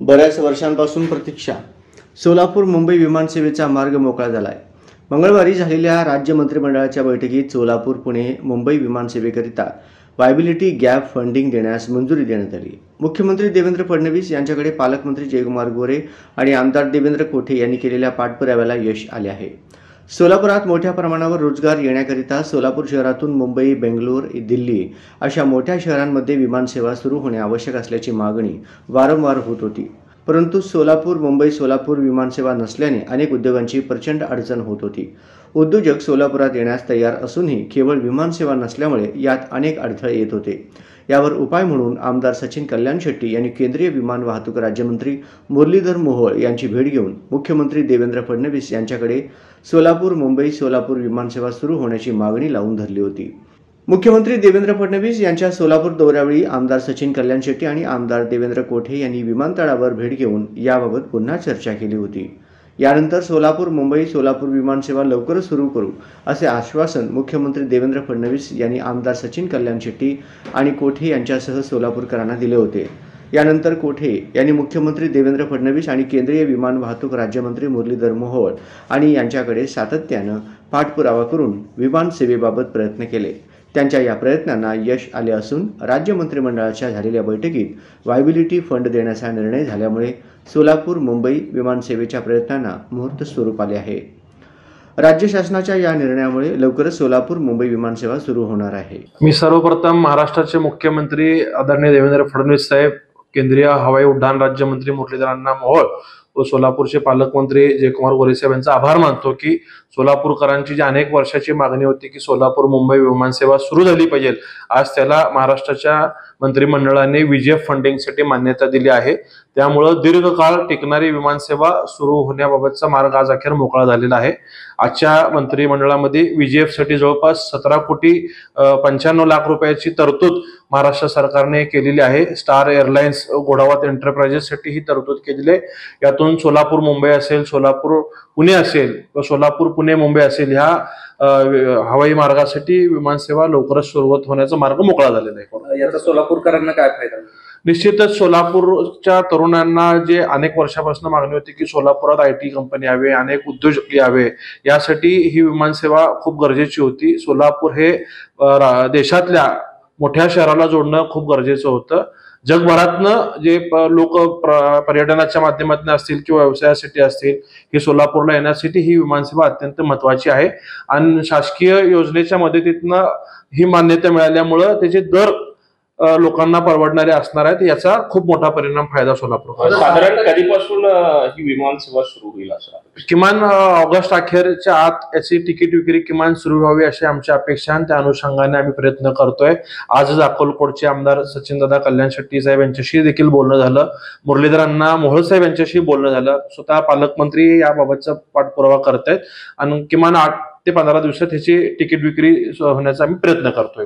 बऱ्याच वर्षांपासून प्रतीक्षा. सोलापूर मुंबई विमानसेवेचा मार्ग मोकळा झाला आहे. मंगळवारी झालेल्या राज्य मंत्रिमंडळाच्या बैठकीत सोलापूर पुणे मुंबई विमानसेवेकरिता वायबिलिटी गॅप फंडिंग देण्यास मंजुरी देण्यात आली. मुख्यमंत्री देवेंद्र फडणवीस यांच्याकडे पालकमंत्री जयकुमार गोरे आणि आमदार देवेंद्र कोठे यांनी केलेल्या पाठपुराव्याला यश आले आहे. सोलापुरात मोठ्या प्रमाणावर रोजगार येण्याकरिता सोलापूर शहरातून मुंबई, बेंगलोर, दिल्ली अशा मोठ्या शहरांमध्ये विमानसेवा सुरू होणे आवश्यक असल्याची मागणी वारंवार होत होती. परंतु सोलापूर विमानसेवा नसल्याने अनेक उद्योगांची प्रचंड अडचण होत होती. उद्योजक सोलापुरात येण्यास तयार असूनही केवळ विमानसेवा नसल्यामुळे यात अनेक अडथळे येत होते. यावर उपाय म्हणून आमदार सचिन कल्याण शेट्टी यांनी केंद्रीय विमान वाहतूक राज्यमंत्री मुरलीधर मोहोळ यांची भेट घेऊन मुख्यमंत्री देवेंद्र फडणवीस यांच्याकडे सोलापूर विमानसेवा सुरू होण्याची मागणी लावून धरली होती. मुख्यमंत्री देवेंद्र फडणवीस यांच्या सोलापूर दौऱ्यावेळी आमदार सचिन कल्याण शेट्टी आणि आमदार देवेंद्र कोठे यांनी विमानतळावर भेट घेऊन याबाबत पुन्हा चर्चा केली होती. यानंतर सोलापूर विमानसेवा लवकरच सुरू करू असे आश्वासन मुख्यमंत्री देवेंद्र फडणवीस यांनी आमदार सचिन कल्याण शेट्टी आणि कोठे यांच्यासह सोलापूरकरांना दिले होते. यानंतर कोठे यांनी मुख्यमंत्री देवेंद्र फडणवीस आणि केंद्रीय विमान वाहतूक राज्यमंत्री मुरलीधर मोहोळ आणि यांच्याकडे सातत्यानं पाठपुरावा करून विमान सेवेबाबत प्रयत्न केले. त्यांच्या या प्रयत्नांना यश आले असून राज्य मंत्रिमंडळाच्या झालेल्या बैठकीत वायबिलिटी फंड देण्याचा निर्णय झाल्यामुळे सोलापूर मुंबई विमानसेवेच्या प्रयत्नांना मूर्त स्वरूप आले आहे. राज्य शासनाच्या या निर्णयामुळे लवकरच सोलापूर मुंबई विमानसेवा सुरू होणार आहे. मी सर्वप्रथम महाराष्ट्राचे मुख्यमंत्री आदरणीय देवेंद्र फडणवीस साहेब, केंद्रीय हवाई उड्डाण राज्यमंत्री मुरलीधरांना मोहोळ व सोलापूरचे पालकमंत्री जयकुमार गोरे साहेब यांचा आभार मानतो की सोलापूरकरांची जी अनेक वर्षाची मागणी होती की सोलापूर मुंबई विमानसेवा सुरू झाली पाहिजे, आज त्याला महाराष्ट्राच्या मंत्रिमंडळाने विजेएफ फंडिंगसाठी मान्यता दिली आहे. त्यामुळे दीर्घकाळ टिकणारी विमानसेवा सुरू होण्याबाबतचा मार्ग आज अखेर मोकळा झालेला आहे. आजच्या मंत्रिमंडळामध्ये विजेएफ साठी जवळपास 17,95,00,000 रुपयाची तरतूद महाराष्ट्र सरकारने केलेली आहे. स्टार एअरलाइन्स घोडावत एंटरप्राइजेस साठी ही तरतूद केलेली आहे. यातून सोलापूर मुंबई असेल, सोलापूर पुणे असेल व सोलापूर पुणे मुंबई असेल ह्या हवाई मार्गासाठी विमानसेवा लवकरच सुरुवात होण्याचा मार्ग मोकळा झालेला आहे. याचा सोलापूरकरांना काय फायदा? निश्चितच सोलापूरच्या तरुणांना जे अनेक वर्षापासून मागणी होती की सोलापुरात IT कंपनी यावे, अनेक उद्योजक यावे, यासाठी ही विमानसेवा खूप गरजेची होती. सोलापूर हे देशातल्या मोठ्या शहराला जोडणं खूप गरजेचं होतं. जगभरातनं जे लोक पर्यटनाच्या माध्यमातून असतील किंवा व्यवसायासाठी असतील, हे सोलापूरला येण्यासाठी ही विमानसेवा अत्यंत महत्वाची आहे. आणि शासकीय योजनेच्या मदतीतनं ही मान्यता मिळाल्यामुळं त्याचे दर लोकांना परवडणारे असणार आहेत. याचा खूप मोठा फायदा सोलापूर. साधारण कधीपासून ही विमान सेवा सुरू होईल असं? किमान ऑगस्ट अखेरच्या आत याची तिकीट विक्री किमान सुरू व्हावी अशी आमची अपेक्षा आहे. त्या अनुषंगाने आम्ही प्रयत्न करतोय. आजच अक्कलकोटचे आमदार सचिनदादा कल्याण शेट्टी साहेब यांच्याशी देखील बोलणं झालं. मुरलीधरांना मोहोळ साहेब यांच्याशी बोलणं झालं. स्वतः पालकमंत्री याबाबतचा पाठपुरावा करतायत आणि किमान 8 ते 15 दिवसात ह्याची तिकीट विक्री होण्याचा आम्ही प्रयत्न करतोय.